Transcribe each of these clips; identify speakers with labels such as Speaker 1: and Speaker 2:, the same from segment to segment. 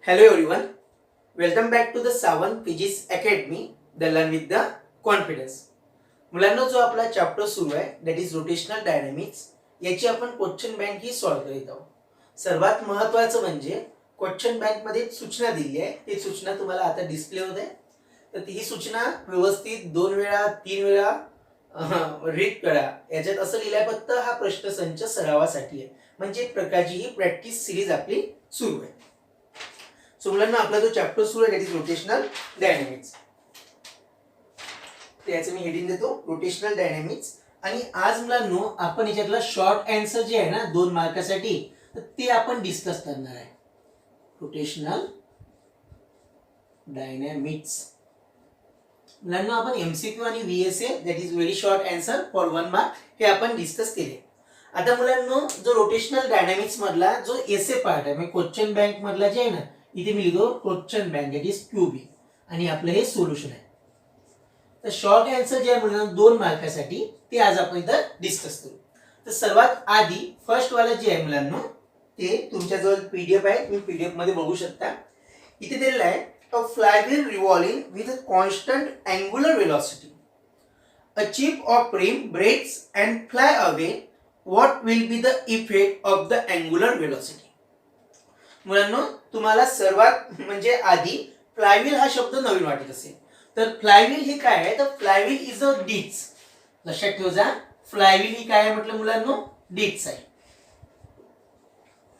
Speaker 1: Hello everyone, welcome back to the Savan Physics Academy, the Learn with the Confidence. मुलांना जो आपला chapter सुरू आहे दॅट इज रोटेशनल डायनॅमिक्स याची आपण क्वेश्चन बँक ही सॉल्व्ह करीत आहोत. सर्वात महत्त्वाचं म्हणजे क्वेश्चन बँक मध्ये सूचना दिली आहे, ती सूचना तुम्हाला आता डिस्प्ले होत आहे. तर ही सूचना व्यवस्थित 2 वेळा 3 वेळा रीड करा. याच्यात असं लिहिलंय फक्त हा प्रश्नसंच सरावासाठी आहे, म्हणजे एक प्रकारची ही प्रॅक्टिस सिरीज आपली सुरू आहे. सो मुलांना आपला जो चॅप्टर सुरू आहे दॅट इज रोटेशनल डायनॅमिक्स. त्याचं मी हेडिंग देतो रोटेशनल डायनॅमिक्स. आणि आज मुलांनो आपण याच्यातला शॉर्ट आन्सर जे आहे ना 2 मार्कासाठी, तर ते आपण डिस्कस करणार आहे. रोटेशनल डायनॅमिक्स मुलांना आपण एमसीक्यू आणि VSA that is very short answer for 1 mark हे आपण डिस्कस केले. आता मुलांनो जो रोटेशनल डायनॅमिक्स मधला जो एसे पार्ट आहे म्हणजे क्वेश्चन बँक मधला जे आहे ना, इथे मी लिहितो question bank that is QB आणि आपलं हे सोल्युशन आहे. तर शॉर्ट आन्सर जे आहे मुलांना 2 मार्कासाठी ते आज आपण इथं डिस्कस करू. तर सर्वात आधी फर्स्ट वाला जे आहे मुलांना ते तुमच्याजवळ पीडीएफ आहे, तुम्ही पीडीएफ मध्ये बघू शकता. इथे दिलेलं आहे a flywheel revolving with a constant angular velocity. A chip of rim breaks and fly away. What will be the effect of the angular velocity. मुलांनो तुम्हाला सर्वात म्हणजे आधी फ्लायव्हील हा शब्द नवीन वाटत असेल, तर फ्लायव्हील ही काय आहे, तर फ्लायव्हील इज अ डिस्क. लक्षात ठेवा, फ्लायव्हील ही काय आहे म्हटलं मुलांनो, डिस्क आहे.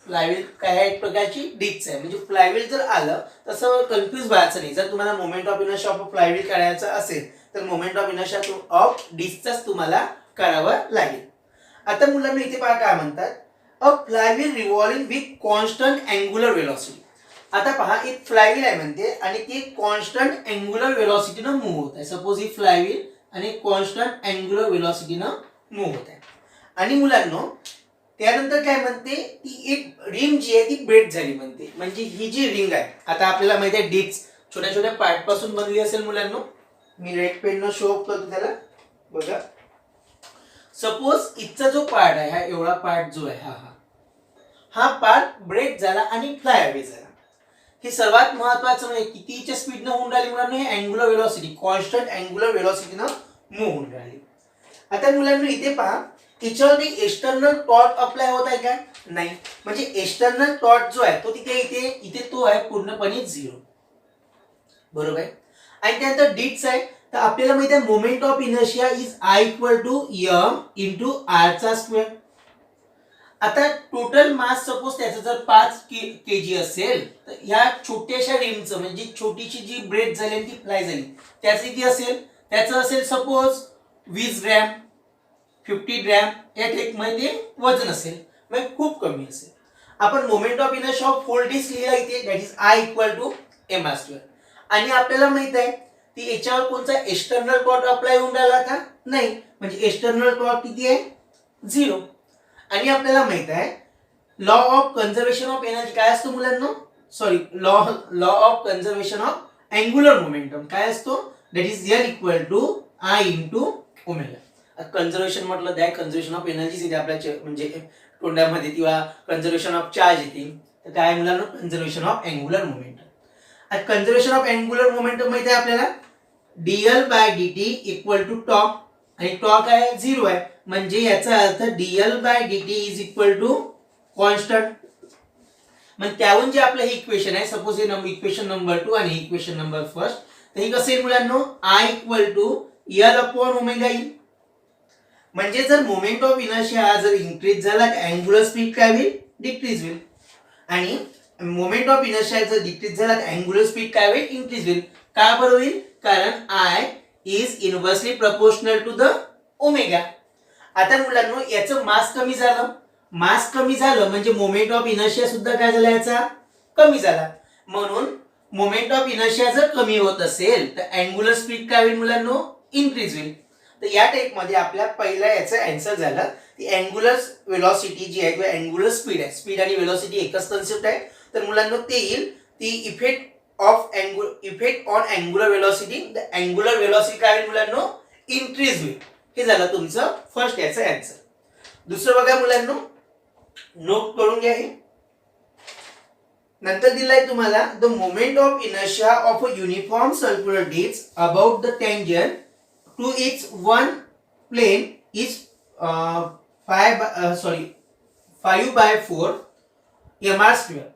Speaker 1: फ्लायव्हील काय आहे, एक प्रकारची डिस्क आहे. म्हणजे फ्लायव्हील जर आलं तसं कन्फ्यूज व्हायचं नाही. जर तुम्हाला moment of inertia of flywheel काढायचा असेल तर मोमेंट ऑफ इनर्शिया ऑफ डिस्कचाच तुम्हाला करावं लागेल. आता मुलांना इथे पहा काय म्हणतात, a flywheel revolving with constant angular velocity. आता पहा एक फ्लायव्हील आहे म्हणते आणि ती कॉन्स्टंट अँग्युलर वेलोसिटीनं मूव्ह होत आहे. सपोज ही फ्लायव्हील आणि कॉन्स्टंट अँग्युलर वेलोसिटीनं मूव्ह होत आहे. आणि मुलांनो त्यानंतर काय म्हणते, ती एक रिंग जी आहे ती ब्रेक झाली म्हणते. म्हणजे ही जी रिंग आहे, आता आपल्याला माहिती आहे डिस्क छोट्या छोट्या पार्ट पासून बनली असेल मुलांनो. मी रेड पेन न शो करतो त्याला, बघा. सपोज इथचा जो पार्ट आहे, हा एवढा पार्ट जो आहे, हा पार्ट ब्रेक झाला आणि फ्लाय अवे झाला. हे सर्वात महत्त्वाचं म्हणजे कितीच्या स्पीडनं होऊन राहिली मुलांना, हे अँग्युलर वेलोसिटी कॉन्स्टंट अँग्युलर वेलोसिटीनं मूव्ह होऊन राहिली. आता मुलांना इथे पहा, तिच्यावरती एक्सटर्नल टॉर्क अप्लाय होत आहे का, नाही. म्हणजे एक्सटर्नल टॉर्क जो आहे तो तिथे इथे तो आहे पूर्णपणे 0, बरोबर आहे. आणि त्यानंतर डिस्क आहे, तर आपल्याला माहिती आहे moment of inertia is I equal to m into R चा स्क्वेअर. आता टोटल मास सपोज त्याचं जर 5 kg असेल, तर ह्या छोट्याशा रिंगचं म्हणजे छोटीशी जी ब्रेक झाली आणि ती फ्लाय झाली त्याचं किती असेल, त्याचं असेल सपोज 20 ग्रॅम 50 ग्रॅम या टेकमध्ये वजन असेल, म्हणजे खूप कमी असेल. आपण moment of inertia of whole disc लिहिला इथे that is I equal to mr square. आणि आपल्याला माहित आहे ती याच्यावर कोणता एक्सटर्नल टॉर्क अप्लाय होऊन राहिला का, नाही. म्हणजे एक्सटर्नल टॉर्क किती आहे, 0. आणि आपल्याला माहित आहे law of conservation of energy काय असतो मुलांना, sorry law of conservation of angular momentum काय असतो, that is L equal to I into omega. Conservation म्हटलं त्या कन्झर्वेशन ऑफ एनर्जी येते आपल्या म्हणजे तोंडामध्ये, किंवा कन्झर्वेशन ऑफ चार्ज येते. तर काय मुलांना, conservation of angular momentum. Conservation of angular momentum माहिती आहे आपल्याला dl by dt equal to torque, आणि टॉर्क आहे 0 आहे. म्हणजे याचा अर्थ dl by dt is equal to constant. मग त्यावरून जे आपलं हे इक्वेशन आहे, सपोज हे इक्वेशन नंबर 2 आणि इक्वेशन नंबर 1, तर हे कसं आहे मुलांनो, I equal to L upon omega येईल. म्हणजे जर मोमेंट ऑफ इनर्शिया जर इन्क्रीज झाला तर अँग्युलर स्पीड काय होईल, डिक्रीज होईल. आणि मोमेंट ऑफ इनर्शिया जर डिक्रीज झाला तर अँग्युलर स्पीड काय होईल, इन्क्रीज होईल. का बरं होईल, कारण I is inversely proportional to the omega. आता मुलांनो याचं मास कमी झालं, मास कमी झालं म्हणजे मोमेंट ऑफ इनर्शिया सुद्धा काय झाला, याचा कमी झाला. म्हणून मोमेंट ऑफ इनर्शिया जर कमी होत असेल तर अँग्युलर स्पीड काय होईल मुलांनो, इन्क्रीज होईल. तर या टाइप मध्ये आपल्या पहिला याचं आन्सर झालं. ती अँग्युलर वेलोसिटी जी आहे किंवा अँग्युलर स्पीड आहे, स्पीड आणि वेलोसिटी एकच कन्सेप्ट आहे. तर मुलांनो ते येईल ती effect on angular velocity. The angular velocity काय होईल मुलांनो, इन्क्रीज होईल. हे झालं तुमचं फर्स्ट याचं आन्सर. दुसरं बघा मुलांनो, नोट करून घ्या हे. नंतर दिलाय तुम्हाला the moment of inertia of a uniform circular disc about the tangent to its one plane is 5/4 mr square,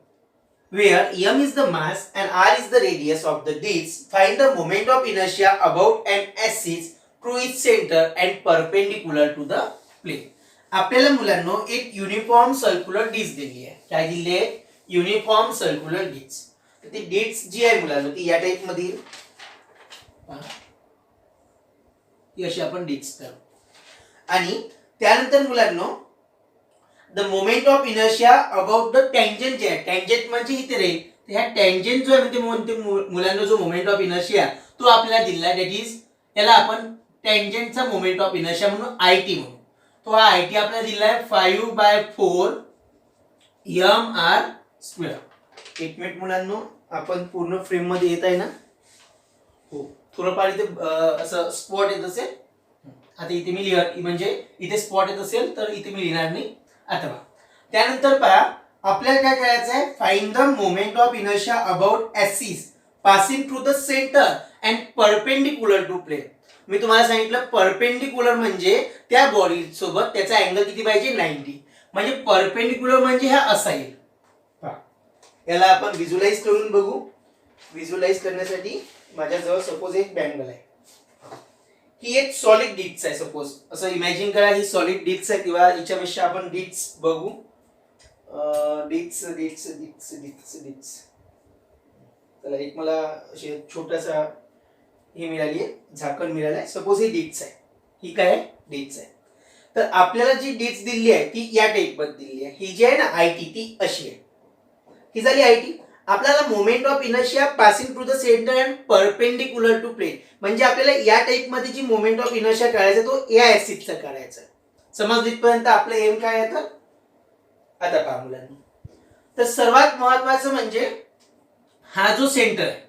Speaker 1: where m is the mass and r is the radius of the disc. Find the moment of inertia about an axis through its center and perpendicular to the plane. आपल्याला मुलांनो एक uniform circular disk दिली आहे. काय दिली आहे? Uniform circular disc. ती disc जी आहे मुलांनो ती या टाइप मध्ये ती अशी आपण डिस्क करू. आणि त्यानंतर मुलांनो the moment of inertia about the tangent जे आहे, टेंजंट म्हणजे इथे रे ह्या टेंजंट जो आहे म्हणजे मुलांना जो मोमेंट ऑफ इनर्शिया तो आपल्याला दिला आहे. दॅट इज याला आपण टेंजंटचा मोमेंट ऑफ इनर्शिया म्हणून आयटी म्हणू. तो हा आयटी आपल्याला दिला आहे 5/4 mr स्क्वेअर. एक मिनिट मुलांनो आपण पूर्ण फ्रेम मध्ये येत आहे ना? हो, थोडंफार इथे असं स्पॉट येत असेल. आता इथे मी लिहिणार म्हणजे इथे स्पॉट येत असेल तर इथे मी लिहिणार नाही. आता त्यानंतर पहा आपल्याला काय करायचं आहे? Find the moment of inertia about axis passing through the centre and perpendicular to plane. मी तुम्हाला सांगितलं परपेंडिक्युलर म्हणजे त्या बॉडी सोबत त्याचा अँगल किती पाहिजे? 90. म्हणजे परपेंडिक्युलर म्हणजे हा असा येईल. याला आपण व्हिज्युअलाइज करून बघू. व्हिज्युअलाइज करण्यासाठी माझ्याजवळ सपोज एक बँगल आहे. ही एक सॉलिड डिस्क आहे. सपोज असं इमॅजिन करा ही सॉलिड डिस्क आहे किंवा हिच्यापेक्षा आपण डिस्क बघू. डिस्क चला एक मला असे छोटासा हे मिळाली आहे, झाकण मिळालं आहे. सपोज ही डिस्क आहे. ही काय आहे? डिस्क आहे. तर आपल्याला जी डिस्क दिली आहे ती या टाइप मध्ये दिली आहे. ही जी आहे ना आयटी ती अशी आहे. ही झाली आयटी. आपल्याला moment of inertia passing through the centre and perpendicular to plane म्हणजे आपल्याला या टाइप मध्ये जी मोमेंट ऑफ इनर्शिया काढायचा तो या ऍक्सिसचा काढायचा. समज इथपर्यंत आपलं एम काय आहे? तर आता पहा मुलांनी तर सर्वात महत्वाचं म्हणजे हा जो सेंटर आहे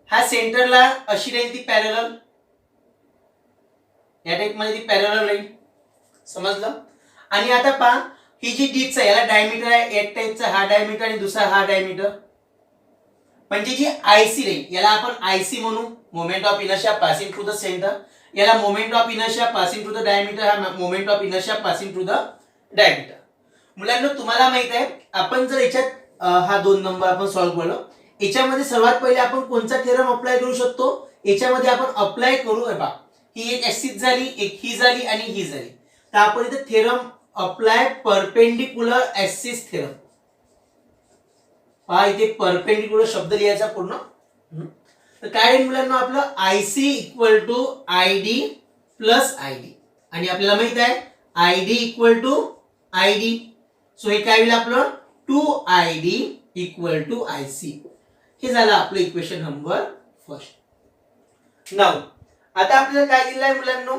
Speaker 1: हा सेंटरला अशी राहील ती पॅरलल. या टाइप मध्ये ती पॅरलल राहील. समजलं? आणि आता पहा ही जी डिस्क आहे याला डायमीटर आहे एक टाइपचा हा डायमीटर आणि दुसरा हा डायमीटर. म्हणजे जी आयसी राहील याला आपण आयसी म्हणू. Moment of inertia passing through the centre. याला moment of inertia passing through the diameter. हा moment of inertia passing through the diameter. मुलांना तुम्हाला माहित आहे आपण जर याच्यात हा 2 नंबर आपण सॉल्व्ह केलं याच्यामध्ये सर्वात पहिले आपण कोणता थेरम अप्लाय करू शकतो? याच्यामध्ये आपण अप्लाय करू. हे पहा ही एक ऍक्सिस झाली, एक ही झाली आणि ही झाली. तर आपण इथे theorem apply perpendicular axis theorem. पहा इथे परपेंडिक्युलर शब्द लिहायचा पूर्ण. तर काय मुलांना आपलं IC equal to ID plus ID आणि आपल्याला माहित आहे ID equal to ID. So हे काय होईल आपलं 2ID इक्वल टू आयसी. हे झालं आपलं इक्वेशन नंबर फर्स्ट. नाउ आता आपल्याला काय दिलं आहे मुलांनो?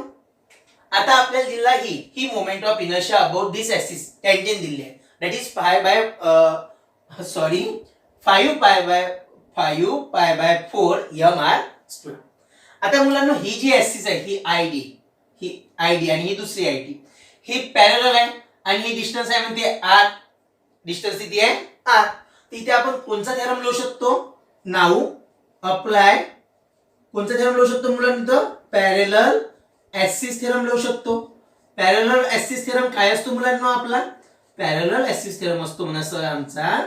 Speaker 1: आता आपल्याला दिला ही moment of inertia about this axis tangent दिली आहे. That is 5/4 mr square. आता मुलांनो ही जी ऍक्सिस आहे ही आयडी आणि ही दुसरी आयडी ही पॅरलल आहे आणि ही डिस्टन्स आहे म्हणते r. डिस्टन्स किती आहे? r. इथे आपण कोणता थेरम लिहू शकतो? नाउ अप्लाय कोणता थेरम लिहू शकतो मुलांनो? पॅरलल ऍक्सिस थेरम लिहू शकतो. पॅरलल ऍक्सिस थेरम काय असतो मुलांनो? आपला पॅरलल ऍक्सिस थेरम असतो म्हणा सर आमचा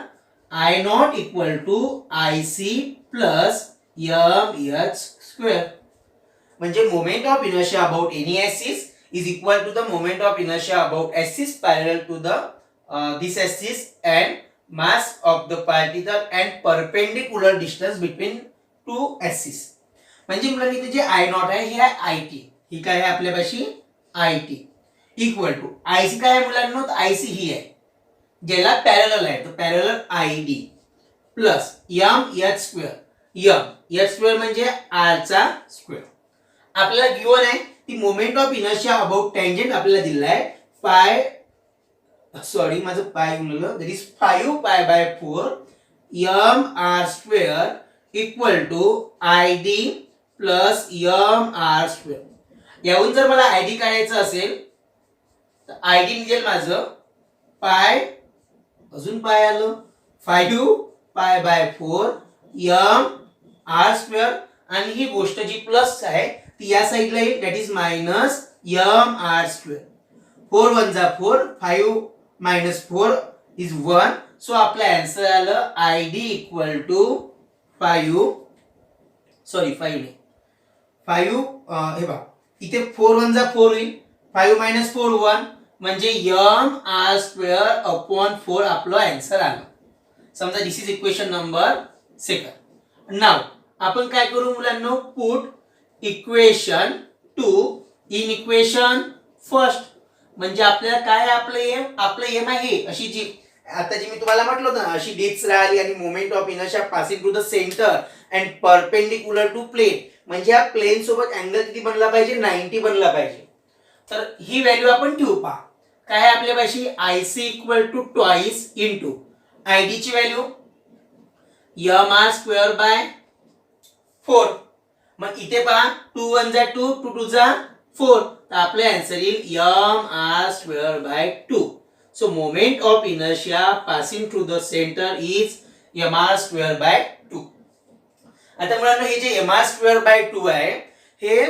Speaker 1: I not equal to IC plus mh square. म्हणजे moment of inertia about any axis is equal to the moment of inertia about axis parallel to the this axis and mass of the particle and perpendicular distance between two axes. म्हणजे मुलांनी इथे जे I not आहे हे आहे IT. ही काय आहे आपल्यापाशी? IT इक्वल टू IC काय आहे मुलांनो? IC ही आहे ज्याला पॅरलल आहे तो parallel ID plus mh square. mh square म्हणजे r चा स्क्वेअर. आपल्याला गिवन आहे ती moment of inertia about tangent आपल्याला दिला आहे माझं पाय म्हणलं that is 5/4 mr square equal to ID plus mr square. याहून जर मला ID काढायचं असेल तर ID निघेल माझं पाय अजून पाय आलं 5 pi by 4 m r square आणि ही गोष्ट जी प्लस आहे ती या साईडला येईल that is minus m r square 4 1 जा 4 5 minus 4 is 1 सो आपला आन्सर आलं id इक्वल टू 5 सॉरी 5 नाही 5 हे बघा इथे 4 1 जा 4 होईल 5 minus 4 1 म्हणजे m r स्क्वेअर अपॉन 4 आपलं आन्सर आलं समजा दिस इज इक्वेशन नंबर 2 नाव आपण काय करू मुलांनो put equation 2 in equation first म्हणजे आपल्याला काय आपलं एम आहे अशी जी आता जी मी तुम्हाला म्हटलं होतं ना अशी डिस्क राहिली आणि moment of inertia passing through the centre and perpendicular to plane म्हणजे या प्लेन सोबत अँगल किती बनला पाहिजे 90 बनला पाहिजे तर ही व्हॅल्यू आपण ठेवू पहा काय आहे आपल्या पाशी IC equal to twice into ID ची value m r square by 4 मग इथे पहा 2 1 जा 2 2 2 जा 4 तर आपले आन्सर येईल m r square bye 2 so moment of inertia passing through the centre is m r square bye 2 आता मुलांना हे जे m r स्क्वेअर बाय 2 आहे हे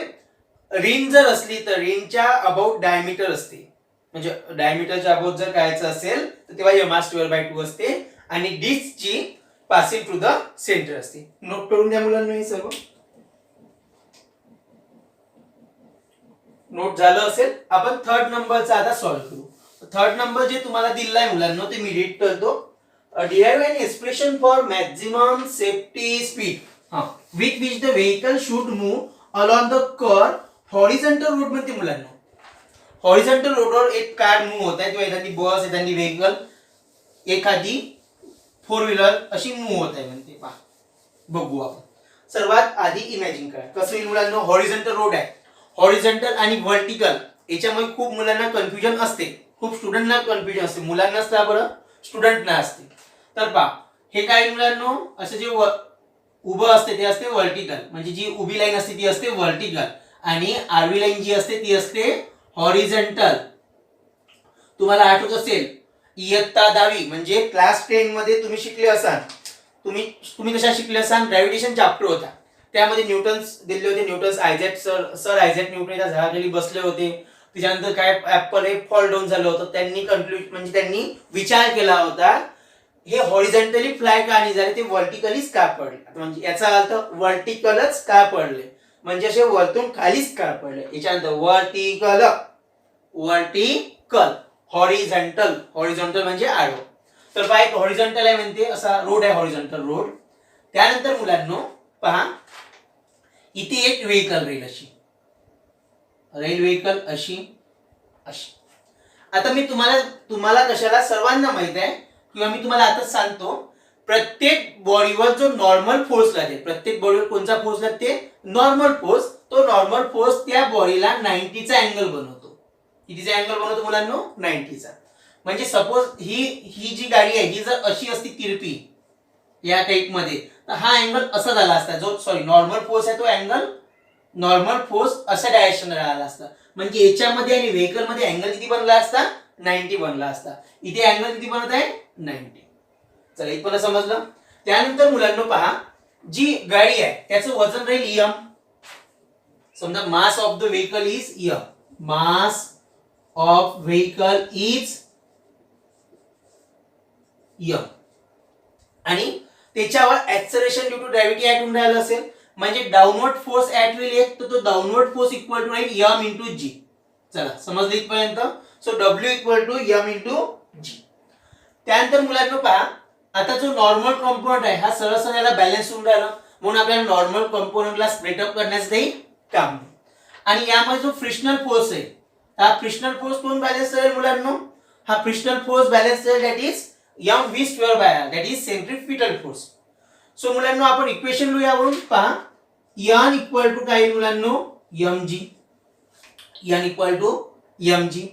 Speaker 1: रिंग जर असली तर रिंगच्या अबाउट डायमीटर असते म्हणजे डायमीटरच्या अबाउट जर करायचं असेल तर तेव्हा m r स्क्वेअर बाय 2 असते आणि डिस्कची पासिंग थ्रू द सेंटर असते नोट करून द्या मुलांना हे सर्व नोट झालं असेल आपण थर्ड नंबरचा आता सॉल्व्ह करू थर्ड नंबर जे तुम्हाला दिलेला आहे मुलांना ते मी रीड करतो derive an expression for maximum safety speed with which the vehicle should move along the curve horizontal road मध्ये मुलांना हॉरिझॉन्टल रोडवर एक कार मूव्ह होत आहे किंवा एखादी बस एखादी व्हेकल एखादी 4 व्हीलर अशी मूव्ह होत आहे म्हणते पहा बघू आपण सर्वात आधी इमॅजिन करा कसं येईल मुलांना हॉरिझॉन्टल रोड आहे हॉरिझॉन्टल आणि व्हर्टिकल याच्यामध्ये खूप मुलांना कन्फ्युजन असते खूप स्टुडंटना कन्फ्युजन असते मुलांना असतं बरं स्टुडंटना असते तर पहा हे काय मुलांना असं जे उभं असते ते असते व्हर्टिकल म्हणजे जी उभी लाईन असते ती असते व्हर्टिकल आणि आडवी लाईन जी असते ती असते हॉरिझॉन्टल तुम्हाला आठवत असेल इयत्ता 10वी म्हणजे क्लास 10 मध्ये तुम्ही शिकले असाल तुम्ही कशा शिकले असाल ग्रॅव्हिटेशन चॅप्टर होता त्यामध्ये न्यूटन्स दिले होते Newton's Isaac sir Isaac Newton त्या झाडाखाली बसले होते त्याच्यानंतर काय ऍपल हे फॉल डाऊन झालं होतं त्यांनी कन्क्लूड म्हणजे त्यांनी विचार केला होता हे हॉरिझॉन्टली फ्लाय का नाही झाले ते व्हर्टिकलीच का पडले म्हणजे याचा अर्थ व्हर्टिकलच का पडले म्हणजे असे वरतून खालीच का पडले याच्यानंतर व्हर्टिकल हॉरिझॉन्टल म्हणजे आडवं तर पहा एक हॉरिझॉन्टल आहे म्हणते असा रोड आहे हॉरिझॉन्टल रोड त्यानंतर मुलांनो पहा इथे एक व्हेकल राहील अशी रेल व्हेकल अशी अशी आता मी तुम्हाला कशाला सर्वांना माहित आहे किंवा मी तुम्हाला आता सांगतो प्रत्येक बॉडीवर जो नॉर्मल फोर्स लागेल प्रत्येक बॉडीवर कोणता फोर्स लागते नॉर्मल फोर्स तो नॉर्मल फोर्स त्या बॉडीला 90 चा अँगल बनवतो कितीचा अँगल बनवतो मुलांनो 90 चा म्हणजे सपोज ही जी गाडी आहे ही जर अशी असती तिरपी या टाइप मध्ये तर हा अँगल असा झाला असता जो सॉरी नॉर्मल फोर्स आहे तो अँगल नॉर्मल फोर्स अशा डायरेक्शनला आला असता म्हणजे याच्यामध्ये आणि व्हेकल मध्ये अँगल किती बनला असता 90 बनला असता इथे अँगल किती बनत आहे 90 चला इथपर्यंत समजलं त्यानंतर मुलांनो पहा जी गाडी आहे त्याचं वजन राहील m समजा mass of the vehicle is m mass of vehicle is m आणि त्याच्यावर acceleration due to gravity act होऊन राहिलं असेल म्हणजे डाऊनवर्ड फोर्स ऍट विल येत तो डाऊनवर्ड फोर्स इक्वल टू राहील m इंटू g चला समजलं इथपर्यंत so w equal to m into g त्यानंतर मुलांनो पहा आता जो नॉर्मल कंपोनंट आहे हा सरळ सरळ याला बॅलन्स होऊन राहिला म्हणून आपल्याला नॉर्मल कंपोनंटला स्प्लिट अप करण्याचं काही काम नाही आणि यामध्ये जो फ्रिक्शनल फोर्स आहे हा फ्रिक्शनल फोर्स कोण बॅलन्स करेल मुलांनो हा फ्रिक्शनल फोर्स बॅलन्स करेल that is mv square by r that is centrifugal force so मुलांनो आपण इक्वेशन लिहूयावरून पहा n इक्वल टू काय मुलांनो mg n equal to mg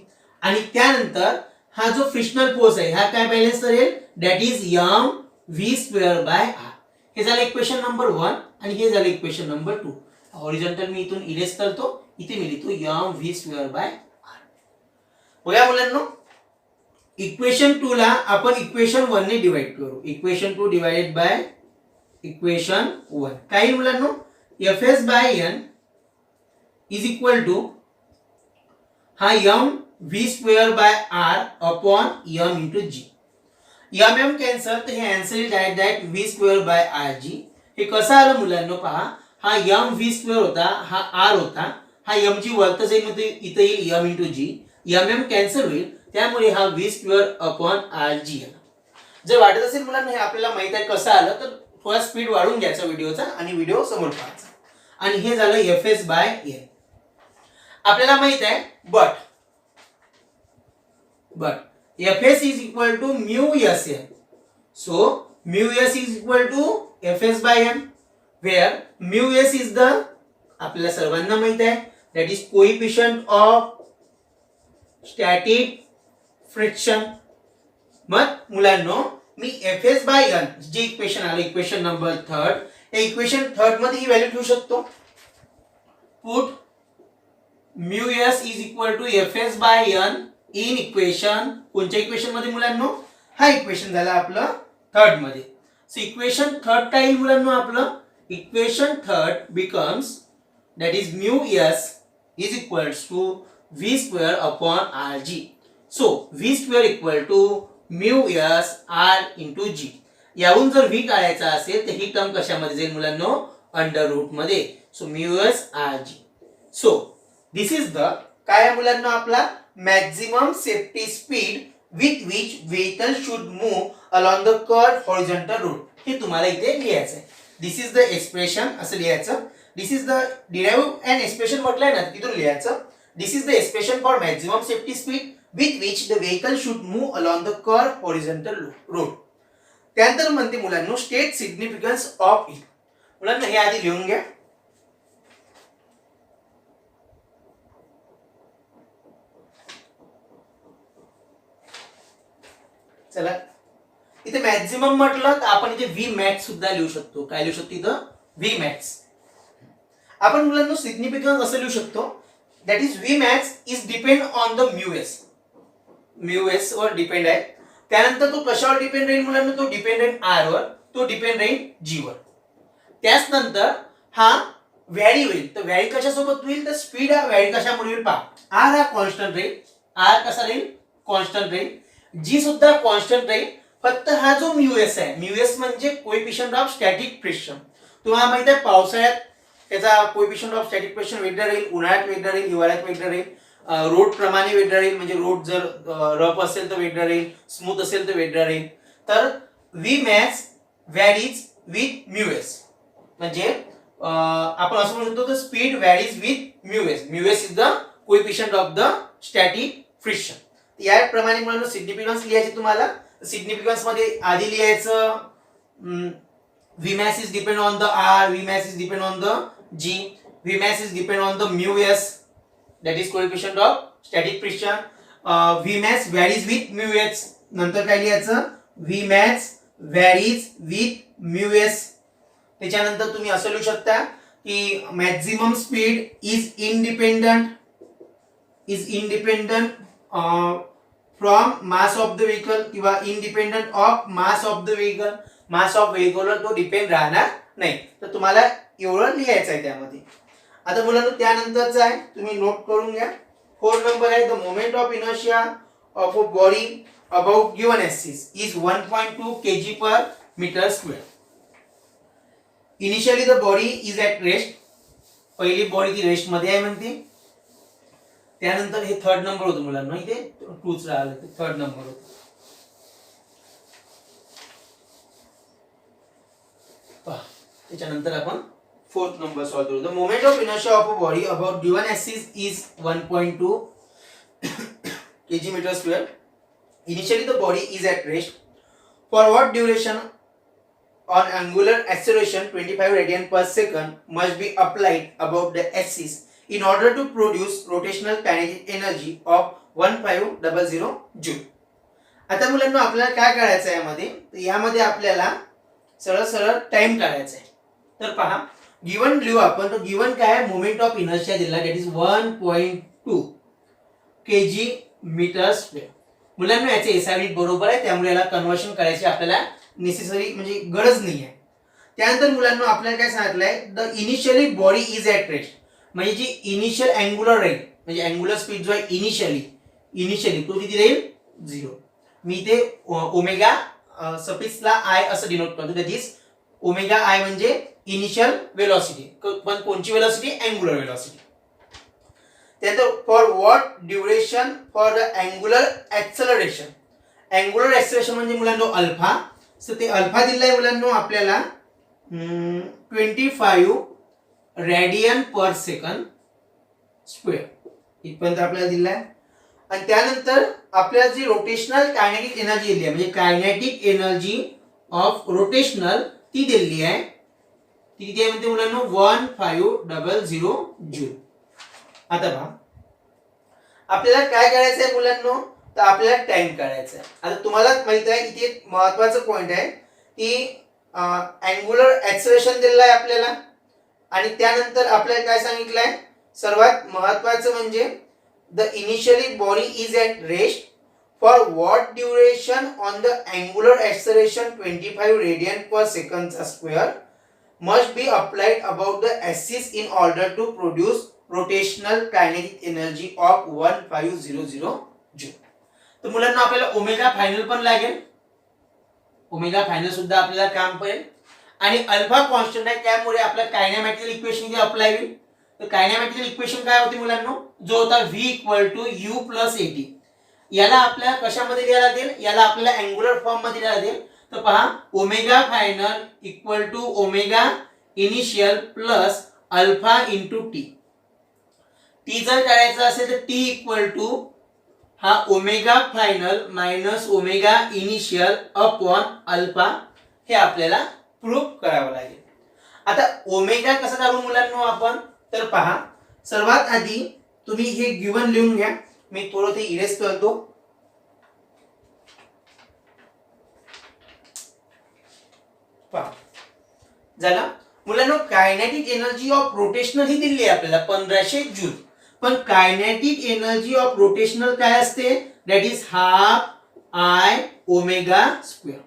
Speaker 1: आणि त्यानंतर हा जो फ्रिक्शनल फोर्स आहे हा काय बॅलन्स करेल that is mv square by r हे झालं इक्वेशन नंबर 1 आणि हे झालं इक्वेशन नंबर 2 हॉरिझॉन्टल मी इथून इरेज करतो इथे मी लिहितो mv स्क्वेअर बाय r बघा मुलांनो इक्वेशन 2 ला आपण इक्वेशन 1 ने डिवाइड करू. Equation 2 divided by equation 1. काय मुलांनो, Fs by n is equal to हा m v square by r upon m into g. m cancel, तर हे answer is direct v square by rg. हे कसं आलं मुलांनो पहा, हा m v स्क्वेअर होता, हा r होता, हा m g वरती जाईल, इथे येईल m into g. m cancel होईल, त्यामुळे हा v स्क्वेअर अपॉन rg आला. जर वाटत असेल मुलांना हे आपल्याला माहित आहे कसं आलं, तर थोडा स्पीड वाढवून घ्यायचा व्हिडिओचा आणि व्हिडिओ समोर पाहायचा. आणि हे झालं Fs बाय n. आपल्याला माहित आहे but Fs is equal to mu Sn. So mu S is equal to Fs by n, where mu S is the, आपल्याला सर्वांना माहित आहे, that is coefficient of static friction. मग मुलांनो, मी Fs by n जे इक्वेशन आलं, equation number 3, या equation 3 मध्ये ही व्हॅल्यू ठेवू शकतो. Put mu S is equal to Fs by n in equation, कोणत्या इक्वेशन मध्ये मुलांनो, हा इक्वेशन झाला आपलं 3 मध्ये. सो इक्वेशन 3 काय येईल मुलांनो, आपलं equation 3 becomes that is mu S is equals to v square upon rg. So v square equal to mu S r into g. याहून जर v काढायचा असेल तर ही टर्म कशामध्ये जाईल मुलांनो, अंडर रूट मध्ये. So mu S rg. So this is the काय आहे मुलांनो, आपला maximum safety speed with which vehicle should move along the curved horizontal road. हे तुम्हाला इथे लिहायचं आहे. दिस इज द एक्सप्रेशन असं लिहायचं. This is the derive and expression म्हटलंय ना, तिथून लिहायचं. This is the expression for maximum safety speed with which the vehicle should move along the curved horizontal road. त्यानंतर म्हणते मुलांनो स्टेट सिग्निफिकन्स ऑफ इट. मुलांना हे आधी लिहून घ्या. चला, इथे मॅक्झिमम म्हटलं तर आपण इथे व्ही मॅक्स सुद्धा लिहू शकतो. काय लिहू शकतो इथं, व्ही मॅक्स. आपण मुलांना सिग्निफिकन्स असं लिहू शकतो, that is V max is depend on the mu S. Mu S वर डिपेंड आहे. त्यानंतर तो कशावर डिपेंड राहील मुलांना, तो डिपेंड राहील आर वर, तो डिपेंड राहील जी वर. त्याच नंतर हा व्हॅरी होईल, तर व्हॅरी कशासोबत होईल, तर स्पीड हा व्हॅरी कशामुळे होईल पहा. आर हा कॉन्स्टंट राहील, आर कसा राहील, कॉन्स्टंट राहील. जी सुद्धा कॉन्स्टंट राहील, फक्त हा जो म्यू एस आहे, म्यू एस म्हणजे कोएफिशिएंट ऑफ स्टॅटिक फ्रिक्शन. तुम्हाला माहित आहे पावसाळ्यात त्याचा कोएफिशिएंट ऑफ स्टॅटिक फ्रिक्शन वेगळा राहील, उन्हाळ्यात वेगळा राहील, हिवाळ्यात वेगळा राहील, रोड प्रमाणे वेगळा राहील. म्हणजे रोड जर रफ असेल तर वेगळा राहील, स्मूथ असेल तर वेगळा राहील. तर V max varies with mu S. म्हणजे आपण असं म्हणू शकतो, the speed varies with mu S. Mu S is the coefficient of the static friction. याप्रमाणे म्हणून सिग्निफिकन्स लिहायचे तुम्हाला. सिग्निफिकन्स मध्ये आधी लिहायचं Vmax is depend on the R, Vmax is depend on the G, Vmax is depend on the mu S, that is coefficient of static friction. Vmax varies with mu S. नंतर काय लिहायचं, Vmax varies with mu S. त्याच्यानंतर तुम्ही असं लिहू शकता की maximum speed is independent from mass of the vehicle किंवा independent of mass of the vehicle. Mass of व्हेकलवर तो डिपेंड राहणार नाही. तर तुम्हाला एवढं लिहायचं आहे त्यामध्ये. आता मुलांना त्यानंतरचं आहे, तुम्ही नोट करून घ्या. 4 नंबर आहे, the moment of inertia of a body about given axis is 1.2 kg per meter square. Initially the body is at rest. पहिली बॉडी ती रेस्ट मध्ये आहे म्हणते. त्यानंतर हे 3rd नंबर होतं मुलांना, इथे 2च राहिलं, ते 3rd नंबर होतं. त्याच्यानंतर आपण 4th नंबर सॉल्व करू. The moment of inertia of a body about given axis is 1.2 kg meter square. Initially the body is at rest. For what duration on angular acceleration 25 radian per second must be applied about the axis in order to produce rotational kinetic energy of 1500 joule. आता मुलांना आपल्याला काय करायचं आहे यामध्ये, तर यामध्ये आपल्याला सरळ सरळ टाइम काढायचा आहे. तर पहा गिवन लिहू आपण. तर गिवन काय आहे, मोमेंट ऑफ इनर्शिया दिला, that is 1.2 kg meter square. मुलांना याचे एसआय बरोबर आहे, त्यामुळे याला कन्व्हर्शन करायची आपल्याला नेसेसरी म्हणजे गरज नाही आहे. त्यानंतर मुलांना आपल्याला काय सांगितलंय, the initially body is at rest, म्हणजे जी इनिशियल अँग्युलर रेट म्हणजे अँग्युलर स्पीड जो आहे इनिशियली तो किती राहील 0. मी ते ओमेगा सफिक्सला आय असं डिनोट करतो, दॅट इज ओमेगा आय म्हणजे इनिशियल वेलोसिटी, पण कोणची वेलोसिटी, अँग्युलर वेलोसिटी. त्यानंतर for what duration for the angular acceleration, angular acceleration म्हणजे मुलांनो अल्फा. सो ते अल्फा दिलाय मुलांनो आपल्याला 25 रेडियन पर सेकंड स्क्वेअर इथपर्यंत आपल्याला दिलाय. आणि त्यानंतर आपल्याला जी रोटेशनल कायनेटिक एनर्जी दिली आहे म्हणजे कायनेटिक एनर्जी ऑफ रोटेशनल ती दिलेली आहे, ती किती आहे म्हणते मुलांनो 1500 जूल. आता पहा आपल्याला काय करायचं आहे मुलांनो, तर आपल्याला टाइम काढायचा आहे. आता तुम्हाला माहित आहे इथे एक महत्त्वाचं पॉइंट आहे की अँग्युलर ऍक्सेलरेशन दिलेलं आहे आपल्याला, आणि त्यानंतर आपल्याला काय सांगितलंय, सर्वात महत्त्वाचं म्हणजे the initially body is at rest for what duration on the angular acceleration 25 radian per second square must be applied about the axis in order to produce rotational kinetic energy of 1500 joule. तर मुलांना आपल्याला omega final पण लागेल, omega final सुद्धा आपल्याला काम पडेल, आणि अल्फा कॉन्स्टंट आहे त्यामुळे आपल्या कायनेमॅटिकल इक्वेशन जे अप्लाय होईल. तर कायनेमॅटिकल इक्वेशन काय होते मुलांनो, जो होता v = u + at, याला आपल्याला कशामध्ये लिहायला लागेल, याला आपल्याला अँग्युलर फॉर्म मध्ये लिहायला लागेल. तर पहा omega final = omega initial plus alpha into T. T जर करायचं असेल तर टी = हा omega final minus omega initial upon alpha, हे आपल्याला प्रूव्ह करावं लागेल. आता ओमेगा कसं काढू मुलांनो आपण, तर पहा सर्वात आधी तुम्ही हे गिवन लिहून घ्या, मी थोडं ते इरेज करतो. पहा झाला मुलांनो, कायनेटिक एनर्जी ऑफ रोटेशनल ही दिली आहे आपल्याला 1500 जूल, पण कायनेटिक एनर्जी ऑफ रोटेशनल काय असते, that is half i omega square.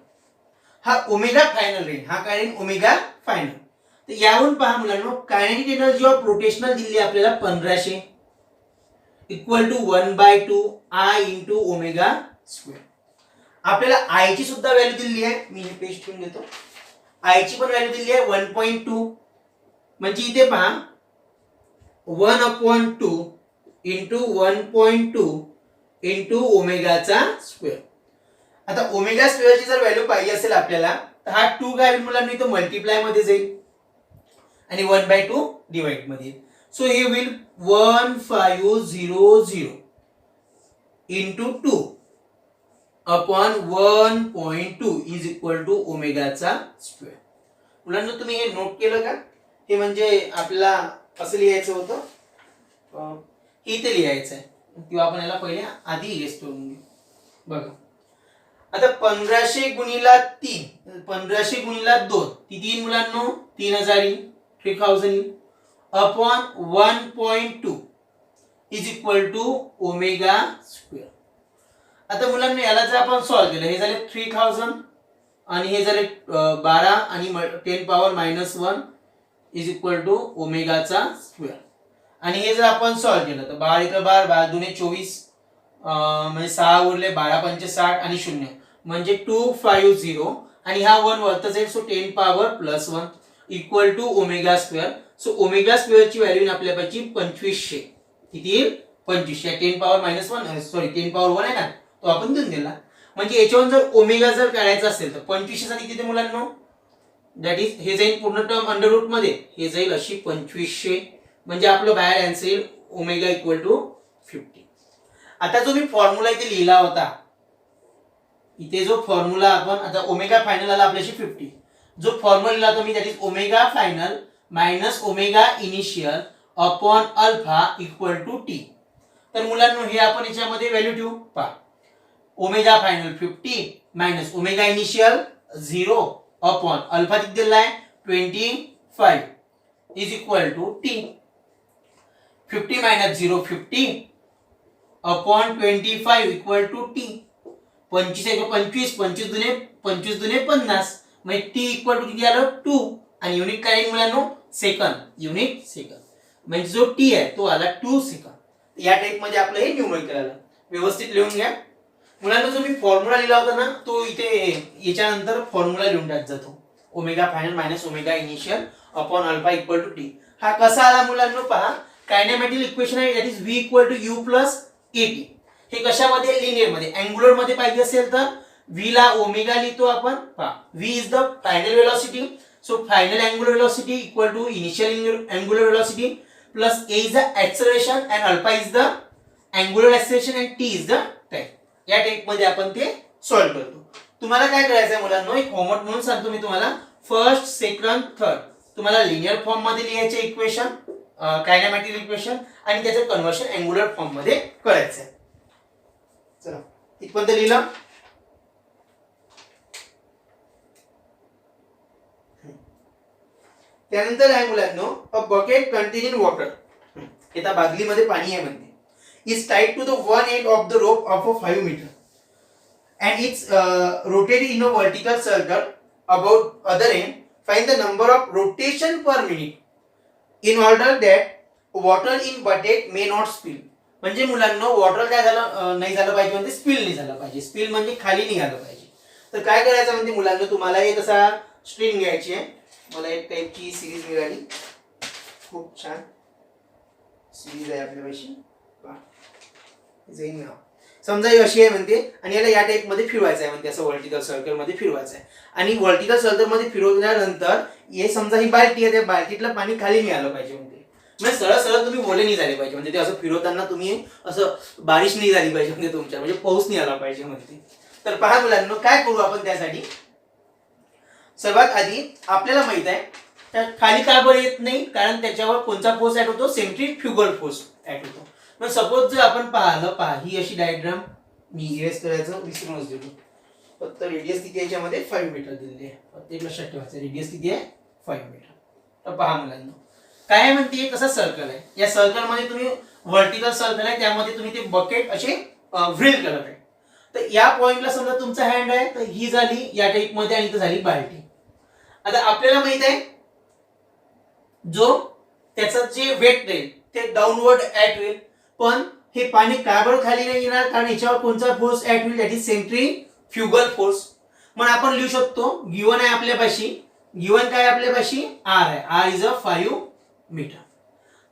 Speaker 1: हा ओमेगा फायनल रेट, हा काय रेट ओमेगा फायनल. तर यावरून पहा मुलांनो, कायनेटिक एनर्जी ऑफ रोटेशनल दिली आहे आपल्याला 1500 = 1/2 आय इंटू ओमेगा स्क्वेअर. आपल्याला आय ची सुद्धा व्हॅल्यू दिली आहे, मी हे पेज ठेवून देतो. आय ची पण व्हॅल्यू दिली आहे 1.2, म्हणजे इथे पहा 1/2 इंटू 1.2 इंटू ओमेगाचा स्क्वेअर. आता ओमेगा स्क्वेअरची जर व्हॅल्यू पाहिजे असेल आपल्याला, तर हा 2 काय होईल मुलांना, इथं मल्टिप्लाय मध्ये जाईल आणि 1/2 डिवाइड मध्ये. सो हे होईल 1500 into 2 upon 1.2 is equal to ओमेगाचा स्क्वेअर. मुलांना तुम्ही हे नोट केलं का, हे म्हणजे आपल्याला असं लिहायचं होतं, इथे लिहायचं आहे किंवा आपण याला पहिले आधी इरेज करून घेऊ. बघा आता 1500 गुणिला 3, 1500 गुणिला 2 किती येईल मुलांनो, 3000 येईल, 3000 येईल, upon 1.2 is equal to omega square. आता मुलांना याला जर आपण सॉल्व केलं, हे झाले 3000 आणि हे झाले 12 आणि 10 पॉवर -1 इज इक्वल टू ओमेगाचा स्क्वेअर. आणि हे जर आपण सॉल्व केलं तर 12 × 12 12 × 2 = 24, म्हणजे 6 उरले, 12 × 5 = 60 आणि 0 म्हणजे 250, आणि हा 1 वरती जाईल, so 10 power +1 equal to omega square. So omega स्क्वेअरची व्हॅल्यू आपल्यापाशी 2500 किती येईल, 2500. 10 पॉवर -1 सॉरी 10 पॉवर 1 आहे ना, तो आपण देऊन दिला. म्हणजे याच्यावर जर ओमेगा जर काढायचा असेल तर 2500 साठी किती मुलांनो, दॅट इज हे जाईल पूर्ण टर्म अंडर रूट मध्ये, हे जाईल अशी 2500, म्हणजे आपलं बाहेर आन्सर येईल ओमेगा = 50. आता जो मी फॉर्म्युला इथे लिहिला होता, इथे जो फॉर्म्युला आपण आता ओमेगा फायनल आला आपल्याशी 50, जो फॉर्म्युला लिहिला होता मी, that is omega final minus omega initial upon alpha equal to t. तर मुलांनो हे आपण याच्यामध्ये व्हॅल्यू ठेवू. पहा omega final 50 minus omega initial 0 upon alpha किती दिला आहे 25 is equal to t. 50 - 0 50 upon 25 equal to t. 25 एक 25, 25 दुने 50, म्हणजे टी इक्वल टू किती आलं 2, आणि युनिट काय आहे मुलांनो सेकंद, युनिट सेकंद, म्हणजे जो टी आहे तो आला 2 सेकंद. या टाइप मध्ये आपलं हे न्यूमरिकल आलं. व्यवस्थित लिहून घ्या मुलांना. जो मी फॉर्म्युला लिहिला होता ना तो इथे याच्यानंतर फॉर्म्युला लिहून टाकत जातो. Omega final minus omega initial upon alpha equal to T. हा कसा आला मुलांनो पहा. कायनेमॅटिक इक्वेशन आहे that is v equal to u plus at. हे कशामध्ये लिनियर मध्ये, अँग्युलर मध्ये पाहिजे असेल तर v ला ओमेगा लिहितो आपण. पहा v is the final velocity, so final angular velocity equal to initial angular velocity plus a is the acceleration and alpha is the angular acceleration and t is the time. या type मध्ये आपण ते solve करतो. तुम्हाला काय करायचं आहे मुलांनो, एक होमवर्क म्हणून सांगतो मी तुम्हाला. फर्स्ट सेकंड थर्ड तुम्हाला लिनियर फॉर्म मध्ये लिहायचे इक्वेशन, कायनेमॅटिक इक्वेशन, आणि त्याचं कन्वर्शन अँग्युलर फॉर्म मध्ये करायचं आहे. चला इथपर्यंत लिहिलं. त्यानंतर आहे मुलांनो अ बकेट कंटेनिंग वॉटर. एका बादलीमध्ये पाणी आहे म्हणते. Is tied to the one end of the rope of a 5 metre and it's rotated in a vertical circle about other end. Find the number of rotation per minute in order that water in bucket may not spill. म्हणजे मुलांना water काय झालं नाही झालं पाहिजे, म्हणजे spill नाही झालं पाहिजे. स्पिल म्हणजे खाली निघालं पाहिजे. तर काय करायचं म्हणजे मुलांना तुम्हाला एक असा स्ट्रिंग घ्यायची आहे. मला एक टाइपची सिरीज मिळाली, खूप छान सिरीज आहे आपल्यापाशी. जाईन समजा ही अशी आहे म्हणते, आणि याला या टाइप मध्ये फिरवायचं आहे म्हणते, असं व्हर्टिकल सर्कल मध्ये फिरवायचं आहे. आणि व्हर्टिकल सर्कल मध्ये फिरवल्यानंतर हे समजा ही बाल्टी आहे, त्या बाल्टीतलं पाणी खाली निघालं पाहिजे म्हणते. म्हणजे सरळ सरळ तुम्ही ओले नाही झाले पाहिजे म्हणजे ते असं फिरवताना तुम्ही असं बारिश नाही झाली पाहिजे म्हणजे तुमच्या, म्हणजे पाऊस नाही आला पाहिजे म्हणते. तर पहा मुलांनो काय करू आपण त्यासाठी. सर्वात आधी आपल्याला माहित आहे त्या खाली का बरं येत नाही, कारण त्याच्यावर कोणता फोर्स ऍड होतो, सेंट्रीफ्युगल फोर्स ऍड होतो. मग सपोज जर आपण पाहिलं, पहा ही अशी डायग्राम मी इरेज करायचं विसरूनच दिलो. फक्त रेडियस किती याच्यामध्ये 5 मीटर दिलेली आहे. फक्त एक लक्षात ठेवायचं रेडियस किती आहे 5 मीटर. तर पहा मुलांना काय म्हणते, कसा सर्कल आहे. या सर्कल मध्ये तुम्ही व्हर्टिकल सर्कल आहे, त्यामध्ये तुम्ही ते बकेट असे व्हील करत आहे. तर या पॉइंटला समजा तुमचा हँड आहे, तर ही झाली या टाइप मध्ये आणि इथं झाली बाल्टी. आता आपल्याला माहित आहे जो त्याचं जे वेट राहील ते डाऊनवर्ड ऍट होईल, पण हे पाणी का बरं खाली नाही येणार, कारण याच्यावर कोणता फोर्स ऍट होईल, दॅट इज सेंट्रीफ्युगल फोर्स. मग आपण लिहू शकतो गिवन आहे आपल्यापाशी, गिवन काय आपल्यापाशी आर आहे, आर इज अ 5 मीटर.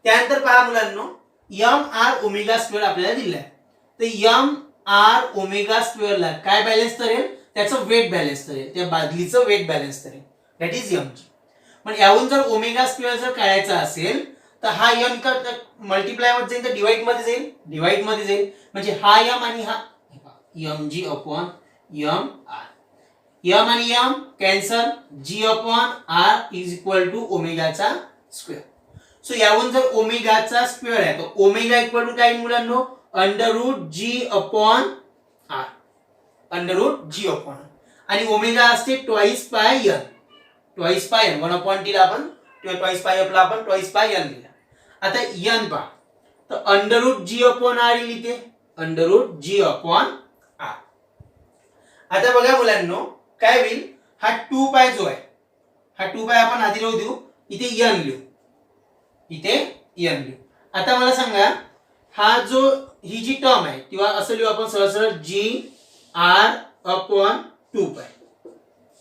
Speaker 1: त्यानंतर पहा मुलांनो एम आर ओमेगा स्क्वेअर आपल्याला दिलाय. तर एम आर ओमेगा स्क्वेअर ला काय बॅलन्स करेल, त्याचं वेट बॅलन्स करेल, त्या बादलीचं वेट बॅलन्स करेल, दॅट इज एम. पण याहून जर ओमेगा स्क्वेअर जर काढायचा असेल तर हा एम का मल्टिप्लाय मध्ये जाईल, तर डिवाइड मध्ये जाईल, डिवाइड मध्ये जाईल, म्हणजे हा एम आणि हा m g upon m r. M आणि m cancel, g upon r is equal to ओमेगाचा स्क्वेअर. सो यावरून जर ओमेगाचा स्क्वेअर आहे तर ओमेगा इक्वल टू काय मुलांनो, अंडर रूट जी अपॉन आर, अंडर रूट जी अपॉन आर. आणि ओमेगा असते ट्वाइस पाय एन, ट्वाइस पाय एन, 1/t ला आपण ट्वाइस पाय एफ ला आपण ट्वाइस पाय एन लिहिला. आता एन पहा, तर अंडर रूट जी अपॉन आर लिहिते, अंडर रूट जी अपॉन आर. आता बघा मुलांनो काय होईल, हा 2 पाय जो आहे, हा 2 पाय आपण आधी लिहू देऊ, इथे एन लिहू, इथे एन लिहू. आता मला सांगा हा जो ही जी टर्म आहे किंवा असं लिहू आपण सरळ सरळ जी आर अपॉन 2 पाय,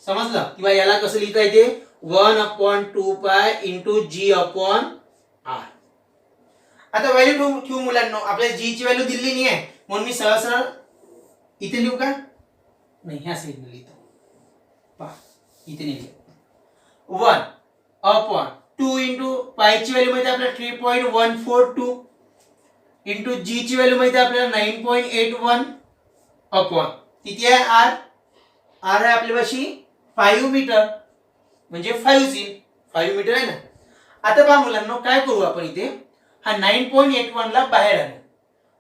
Speaker 1: समजलं. किंवा याला कसं लिहिता येते 1/2 पाय इंटू जी अपॉन आर. आता व्हॅल्यू ठेवू मुलांनो, आपल्याला जी ची व्हॅल्यू दिलेली नाही आहे म्हणून मी सरळ सरळ इथे लिहू का, नाही ह्या साईडने लिहितो. पहा इथे नाही लिहू, 1/2 इंटू पाय ची व्हॅल्यू माहिती आपल्याला 3.142 इंटू जी ची व्हॅल्यू माहिती आपल्याला 9.81 अपॉन किती आहे आर, आर आहे आपल्यापाशी 5 मीटर, म्हणजे 5 मीटर आहे ना. आता पहा मुलांनो काय करू आपण इथे, हा 9.81 ला बाहेर आणू,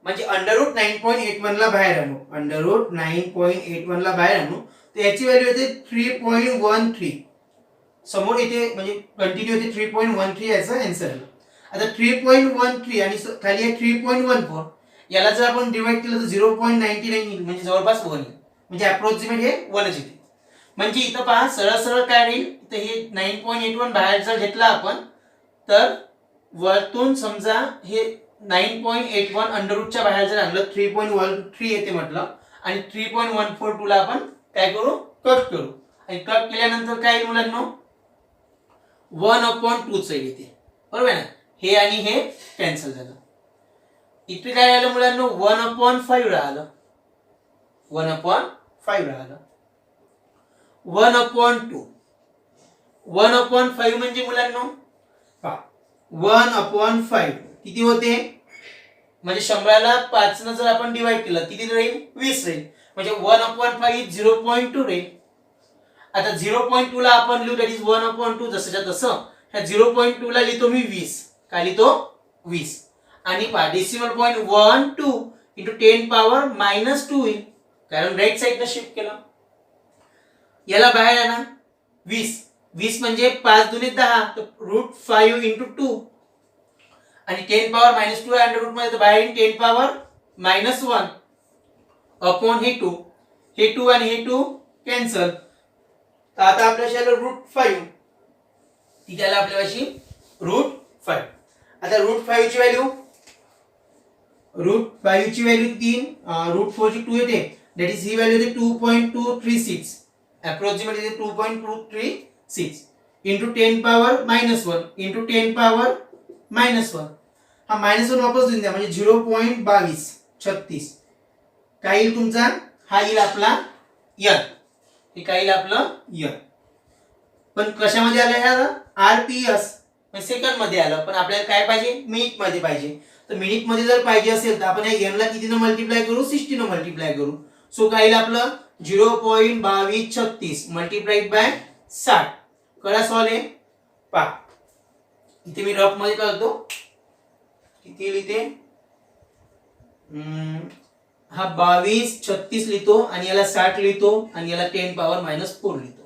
Speaker 1: म्हणजे अंडर रूट 9.81 ला बाहेर आणू, अंडर रूट 9.81 ला बाहेर आणू, तर याची व्हॅल्यू येते 3.13. समोर येते म्हणजे कंटिन्यू येते 3.13 याचा आन्सर आला. आता 3.13 आणि खाली आहे 3.14, याला जर आपण डिवाइड केलं तर 0.99 म्हणजे जवळपास 1 येईल. म्हणजे अप्रॉक्सिमेट हे 1च येते. म्हणजे इथं पहा सरळ सरळ काय राहील, तर हे 9.81 बाहेर जर घेतला आपण तर वरतून समजा हे 9.81 अंडर रूटच्या बाहेर जर आणलं 3.13 येते म्हटलं आणि 3.142 ला आपण काय करू, कट करू. आणि कट केल्यानंतर काय येईल मुलांनो, 1/2 येते. बरोबर आहे ना. हे आणि हे कॅन्सल झालं. इथे काय आलं मुलांनो, 1/5 राहिलं. 1/5 राहिलं. 1/2 1/5 म्हणजे मुलांनो पहा 1/5 किती होते, म्हणजे 100ला 5 न जर आपण डिवाइड केलं किती राहील, 20 राहील. म्हणजे 1/5 0.2 राहील. आता 0.2 ला आपण लिहू दॅट इज 1/2 जसंच्या तसं. ह्या 0.2 ला लिहितो मी 20. काय लिहितो, 20. आणि पहा डेसिमल पॉइंट 1 2 इंटू 10 पॉवर -2 होईल, कारण राईट साइडला शिफ्ट केलं. याला बाहेर आहे ना 20. 20 म्हणजे 5 दुने 10, तर √5 इंटू 2 आणि 10 पॉवर -2 अंडर रूट मध्ये, तर बाहेर 10 पॉवर -1 अपॉन हे 2. हे 2 आणि हे 2 कॅन्सल. तर आता आपल्याशी आलं √5. ती त्याला आपल्याशी √5. आता √5 ची व्हॅल्यू, √5 ची व्हॅल्यू 3, √4 ची 2 येते. दॅट इज ही व्हॅल्यू येते 2.236. अप्रॉक्सिमेट येते 2.236 इंटू 10 पॉवर -1 इंटू 10 पॉवर -1. हा -1 वापस देऊन द्या, म्हणजे 0.2236. काय येईल तुमचा, हा येईल आपला n. हे काय येईल आपलं n. पण कशामध्ये आलं ह्या, RPS म्हणजे सेकंड मध्ये आलं. पण आपल्याला काय पाहिजे, मिनिट मध्ये पाहिजे. तर मिनिट मध्ये जर पाहिजे असेल तर आपण या n ला कितीने मल्टिप्लाय करू, 60 ने मल्टिप्लाय करू. सो काय येईल आपलं 0.2236 मल्टिप्लाइड बाय 60. करा सॉल्व आहे. पहा इथे मी रफ मध्ये करतो. किती लिहिते, हा 2236 लिहितो आणि याला 60 लिहितो आणि याला 10 पॉवर -4 लिहितो.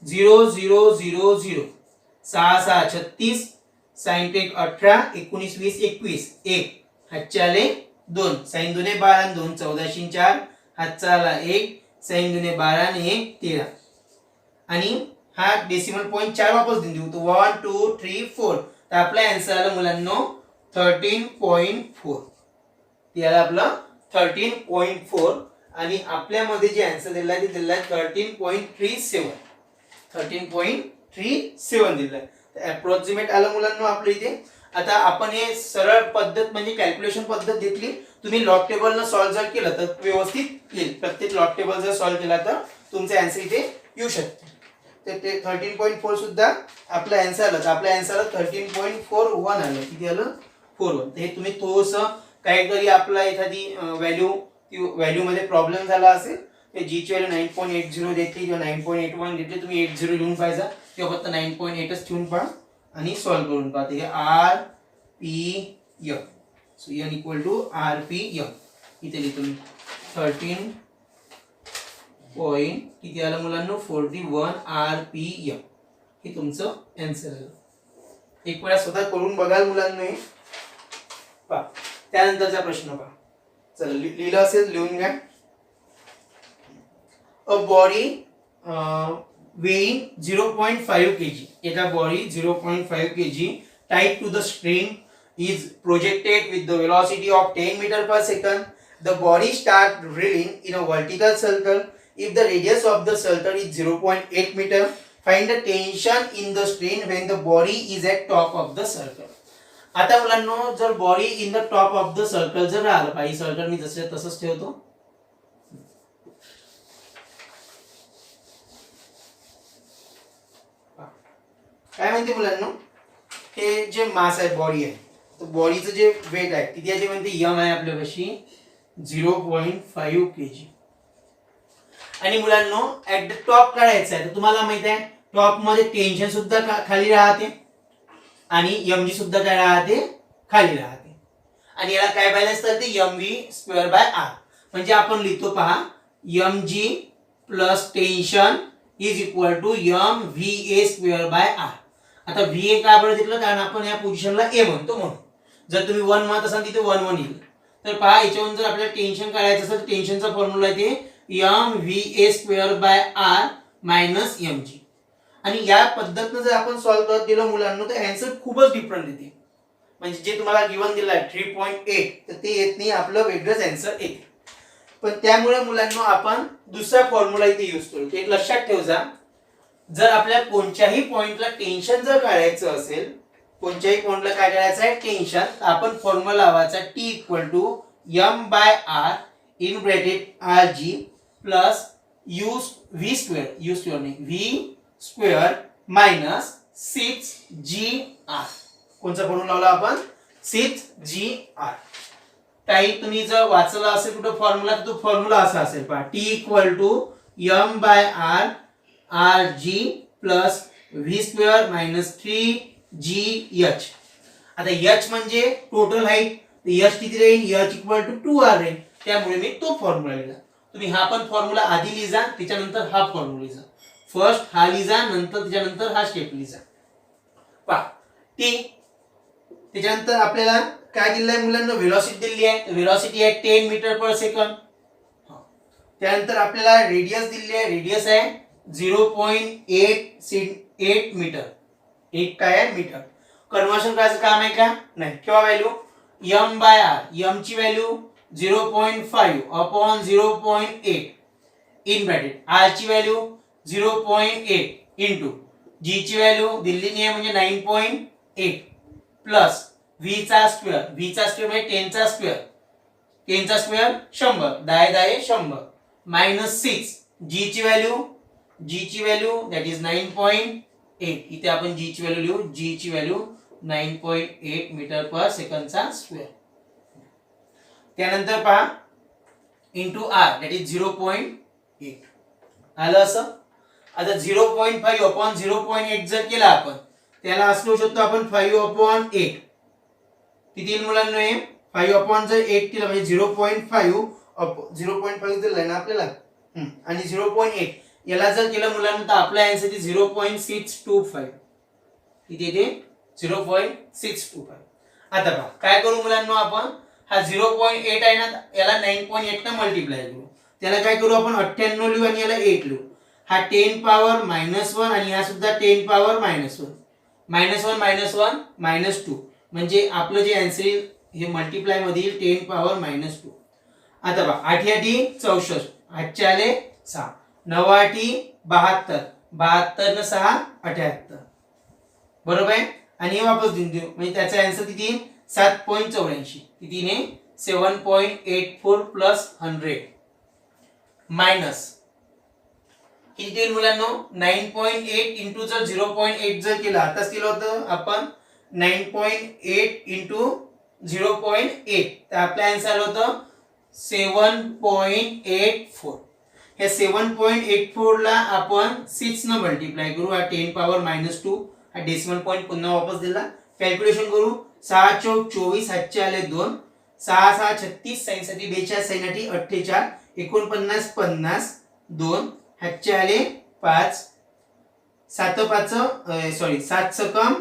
Speaker 1: 0 0 0 0 6 6 36 साइन टेक 18 19 20 21 1 हातचे आले 2 साइन 2 12 2 14 4 हातचा आला 1 साइन 2 12 आणि 1 13 आणि हा डेसिमल पॉइंट 4 वापस देऊन देऊ. तो 1 2 3 4. तर आपला आन्सर आला मुलांनो 13.4. ते आला आपला 13.4 आणि आपल्यामध्ये जे आन्सर दिला आहे ते दिला आहे 13.37. 13.37 दिला आहे. तर अप्रॉक्सिमेट आलं मुलांनो आपल्या इथे. आता आपण हे सरळ पद्धत म्हणजे कॅल्क्युलेशन पद्धत घेतली. तुम्ही लॉग टेबल न सॉल्व्ह जर केलं तर व्यवस्थित येईल. प्रत्येक लॉग टेबल जर सॉल्व्ह केला तर तुमचे आन्सर इथे येऊ शकते. तर ते 13.4 सुद्धा आपला आन्सर आला. तर आपल्या आन्सर 13.41 आलं. किती आलं, 41. तर हे तुम्ही थोडंसं काहीतरी आपला एखादी व्हॅल्यू मध्ये प्रॉब्लेम झाला असेल, ते जी ची व्हॅल्यू 9.80 देतली किंवा 9.81 देतली, तुम्ही 80 लिहून पाहिजे किंवा फक्त 9.8च ठेवून पहा आणि सॉल्व्ह करून पहा. हे RPM. So n equal to RPM. इथे लिहितो मी 13 पॉइंट किती आलं मुलांनो 41 RPM. हे तुमचं आन्सर आलं. एक वेळा स्वतः करून बघाल मुलांनो. पहा त्यानंतरचा प्रश्न पहा. चला लिहिलं असेल लिहून घ्या. A body weighing 0.5 kg. एका body 0.5 kg tied to the string is projected with the velocity of 10 meter per second. The body starts reeling in a vertical circle. If the radius of the circle is 0.8 meter, find the tension in the string when the body is at top of the circle. आता मुलांनो जर body in the top of the circle जर राहिलं पाहिजे, circle मी जसे तसंच ठेवतो. काय म्हणते मुलांनो, हे जे मास आहे बॉडी आहे, तर बॉडीचं जे वेट आहे किती आहे ते म्हणते यम आहे आपल्यापाशी 0.5 kg. आणि मुलांनो ऍट द टॉप काढायचं आहे. तर तुम्हाला माहित आहे टॉप मध्ये टेन्शन सुद्धा खाली राहते आणि mg सुद्धा काय राहते, खाली राहते. आणि याला काय बॅलन्स करते, mv²/r. म्हणजे आपण लिहितो पहा mg plus tension is equal to mva²/r. आता va का बरं घेतलं, कारण आपण या पोझिशनला a म्हणतो म्हणून. जर तुम्ही 1 म्हणत असाल तिथे 1 1 येईल. तर पहा याच्यावरून जर आपल्याला टेन्शन काढायचं असेल तर टेन्शनचा फॉर्म्युला आहे ते M V A square by R minus M G. आणि या पद्धतीनं जर आपण सॉल्व्ह करत गेलो मुलांना तर आन्सर खूपच डिफरंट येते. म्हणजे जे तुम्हाला गिवन दिलं आहे 3.8 तर ते येत नाही, आपलं वेगळंच आन्सर येते. पण त्यामुळे मुलांना आपण दुसरा फॉर्म्युला इथे यूज करू. ते लक्षात ठेव जा, जर आपल्या कोणत्याही पॉइंटला टेन्शन जर काढायचं असेल, कोणत्याही पॉइंटला काय करायचं आहे टेन्शन, तर आपण फॉर्म्युला लावायचा T equal to M by R in bracket R G plus U V square नाही व्ही स्क्वेअर मायनस 6GR. कोणचा फॉर्म्युला लावला आपण 6GR. काही तुम्ही जर वाचला असेल कुठं फॉर्म्युला तर तो फॉर्म्युला असा असेल पहा, T equal to M by R R G plus V square minus 3GH. आता एच म्हणजे टोटल हाईट, एच किती राहील, एच इक्वल टू 2R राहील. त्यामुळे मी तो फॉर्म्युला लिहिला. तुम्ही हा पण फॉर्म्युला आधी लिहा, त्याच्यानंतर हा फॉर्म्युला लिहा. फर्स्ट हा लिहा, नंतर त्याच्यानंतर हा स्टेप लिहा. पहा टी, त्याच्यानंतर आपल्याला काय दिलं आहे मुलांना, व्हेलॉसिटी दिली आहे. व्हेलॉसिटी आहे 10 मीटर पर सेकंड. त्यानंतर आपल्याला रेडियस दिली आहे, रेडियस आहे 0.8 मीटर. एक काय आहे मीटर. कन्वर्शन करायचं काम आहे का नाही. ठेवा value m by r, m ची value 0.5 upon 0.8 in bracket, r ची व्हॅल्यू 0.8 इंटू g ची व्हॅल्यू दिल्ली नाही आहे म्हणजे 9.8 प्लस v चा स्क्वेअर, v चा स्क्वेअर म्हणजे 10 चा स्क्वेअर, 10 चा स्क्वेअर 100, 10 10 100 मायनस 6 g ची व्हॅल्यू दॅट इज 9.8. इथे आपण g ची व्हॅल्यू लिहू, g ची व्हॅल्यू 9.8 मीटर पर सेकंडचा स्क्वेअर. त्यानंतर पहा इंटू r दॅट इज 0.8. आलं असं. आता 0.5 अपॉन 0.8 जर केला आपण, त्याला असं लिहू शकतो आपण 5 अपॉन 8. किती मुलांना आहे 5 अपॉन जर 8 केलं म्हणजे 0.5 जर लिहिलं आपल्याला आणि 0.8 याला जर केलं मुलांना तर आपला आन्सर आहे 0.625. किती येते 0.625. आता पहा काय करू मुलांना, आपण हा 0.8 आहे ना याला 9.8 ने मल्टिप्लाय करू. त्याला काय करू आपण 98 लिहू आणि याला 8 लिहू. हा 10 पॉवर -1 आणि हा सुद्धा 10 पॉवर -1. -1 -1 -2 म्हणजे आपलं जे आन्सर येईल हे मल्टिप्लाय मध्ये येईल 10 पॉवर -2. आता पहा 8 8 64, 8 आले 6, 9 8 72, 72 न 6 78. बरोबर आहे. आणि हे वापस देऊन देऊ म्हणजे त्याचा आन्सर किती 7.84. कितीने 7.84 प्लस 100 मायनस किती येईल मुलांना 9.8 इंटू जर 0.8 जर केला, आताच केलं होतं आपण 9.8 इंटू 0.8 तर आपला आन्सर आलं होतं 7.84. हे 7.84 ला आपण 6 न मल्टिप्लाय करू. हा 10 पॉवर -2 हा डेसिमल पॉइंट पुन्हा वापस दिला. कॅल्क्युलेशन करू. 6 चौक 24, 7 आले 2, 6 6 36, साइन साठी 42, साइन साठी 48, 49 50 2, 7 आले 5, 7 5 सॉरी 7 सकम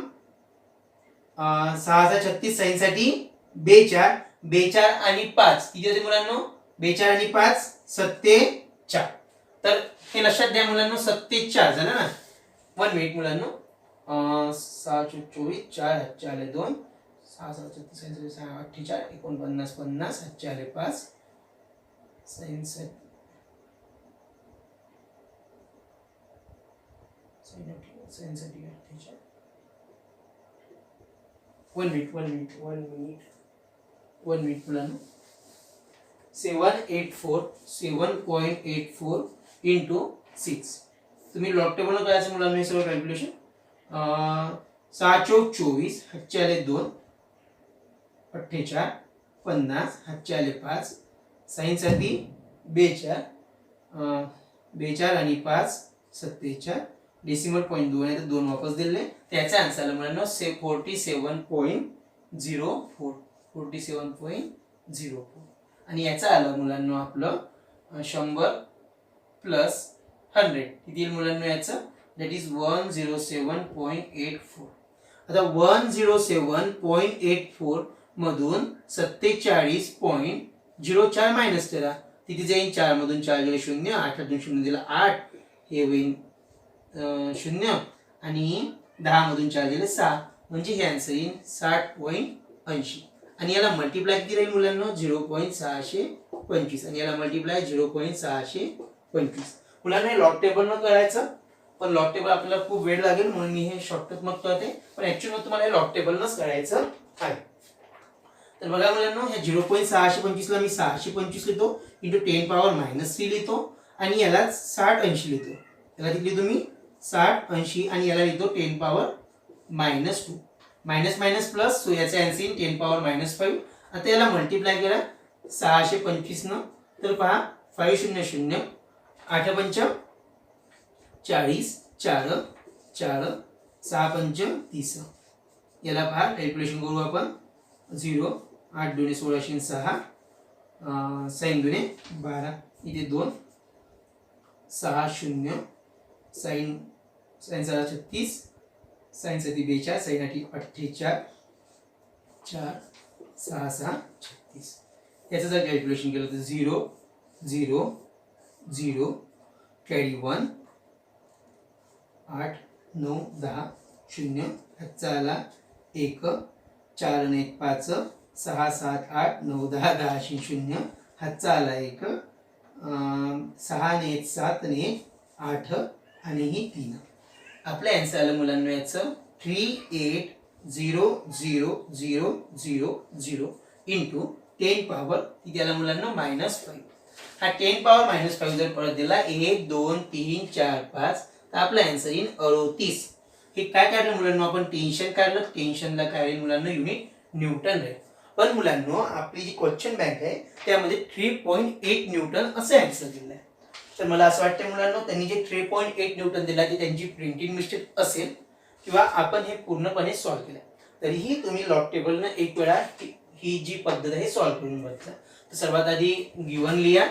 Speaker 1: 6 36, साइन साठी 42, 42 आणि 5 किती होते मुलांना 42 आणि 5 47. तर हे लक्षात द्या मुलांना 47 झालं ना. 1 मिनिट मुलांना 6 चौक 24, 4 7 आले 2, 6 6 36 साइन साठी 48, 49 50, 7 आले 5, साइन साठी 48. 1 मिनिट मुलांना 7.84 इंटू 6. तुम्ही लॉग टेबल करायचं मुलांना हे सगळं कॅल्क्युलेशन. 6 चौक 24, 7 आले 2, 48 50, 7 आले 5, साइन साठी 42, 42 आणि 5 47, डेसिमल पॉइंट 2 आहे तर 2 वापस दिले. त्याचा आन्सर आला मुलांना 47.04. 47.04 आणि याचा आलं मुलांना आपलं 100 प्लस 100 किती येईल मुलांना याचं दॅट इज 107.84. आता 107.84 मधून 47.04 मायनस करा. किती जाईल 4 मधून 4 गेले 0, 8 मधून 0 दिला 8, हे होईल 0 आणि 10 मधून 4 गेले 6, म्हणजे हे आन्सर येईल 60.80. आणि याला मल्टिप्लाय किती राहील मुलांना 0.625 आणि याला मल्टिप्लाय 0.625. मुलांना लॉग टेबल न करायचं, पण लॉग टेबल आपल्याला खूप वेळ लागेल म्हणून मी हे शॉर्टकट मग करते, पण ऍक्च्युअली तुम्हाला हे लॉग टेबल नच करायचं आहे. तर बघा मुलांना ह्या 0.625 ला मी 625 लिहितो इंटू 10 पॉवर -3 लिहितो आणि याला 60-80 लिहितो. याला किती लिहितो मी 60-80 आणि याला लिहितो 10 power -2. Minus minus plus, so याचा आन्सर येईल 10 पॉवर -5. आता याला मल्टिप्लाय करा 625 न, तर पहा 5 0 0, 8 पंच 40, 4 4, 6 पंच 30. याला पहा कॅल्क्युलेशन करू आपण. 0, 8 दुणे 16, 6 साइन दुणे 12, इथे 2, 6 0, साइन 36, साइन 7 42, साइन 8 48, 4 6 6 36. याचं जर कॅल्क्युलेशन केलं तर 0 0 0 कॅरी 1, 8 9 10 0, हातचा आला 1, 4 आणि 1 5, 6 7 8 9 10 10 0, हातचा आला 1, 6 आणि 1 7 आणि 1 8 आणि ही 3. आपलं आन्सर आलं मुलांना याचं 380000 इंटू 10 पॉवर किती आला मुलांना -5. हा 10 पॉवर -5 जर परत दिला 1 2 3 4 5 तर आपलं आन्सर येईल 38. हे काय काढलं मुलांना आपण टेन्शन काढलं. टेन्शनला काय राहील मुलांना युनिट न्यूटन राहील. पण मुलांना आपली जी क्वेश्चन बँक आहे त्यामध्ये 3.8 न्यूटन असं आन्सर दिलं आहे. तर मला असं वाटतं मुलांना त्यांनी जे 3.8 न्यूटन दिला ते त्यांची प्रिंटिंग मिस्टेक असेल किंवा आपण हे पूर्णपणे सॉल्व्ह केलं. तरीही तुम्ही लॉग टेबलनं एक वेळा ही जी पद्धत आहे सॉल्व्ह करून बघा. तर सर्वात आधी गिवन लिहा,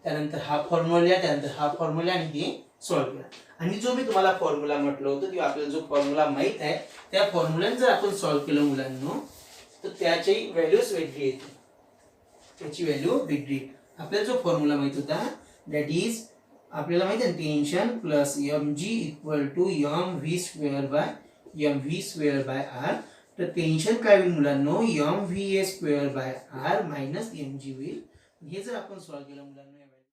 Speaker 1: त्यानंतर हा फॉर्म्युला लिहा, त्यानंतर हा फॉर्म्युला आणि हे सॉल्व्ह करा. आणि जो मी तुम्हाला फॉर्म्युला म्हटलं होतं किंवा आपल्याला जो फॉर्म्युला माहित आहे त्या फॉर्म्युलाने जर आपण सॉल्व्ह केलं मुलांना तर त्याची व्हॅल्यूज वेगळी येते. त्याची व्हॅल्यू वेगळी. आपल्याला जो फॉर्म्युला माहित होता दॅट इज आपल्याला माहिती आहे tension plus mg equal to mv square by r. तर टेन्शन काय होईल मुलांना mva square by r minus mg होईल. हे जर आपण सॉल्व्ह केलं मुलांना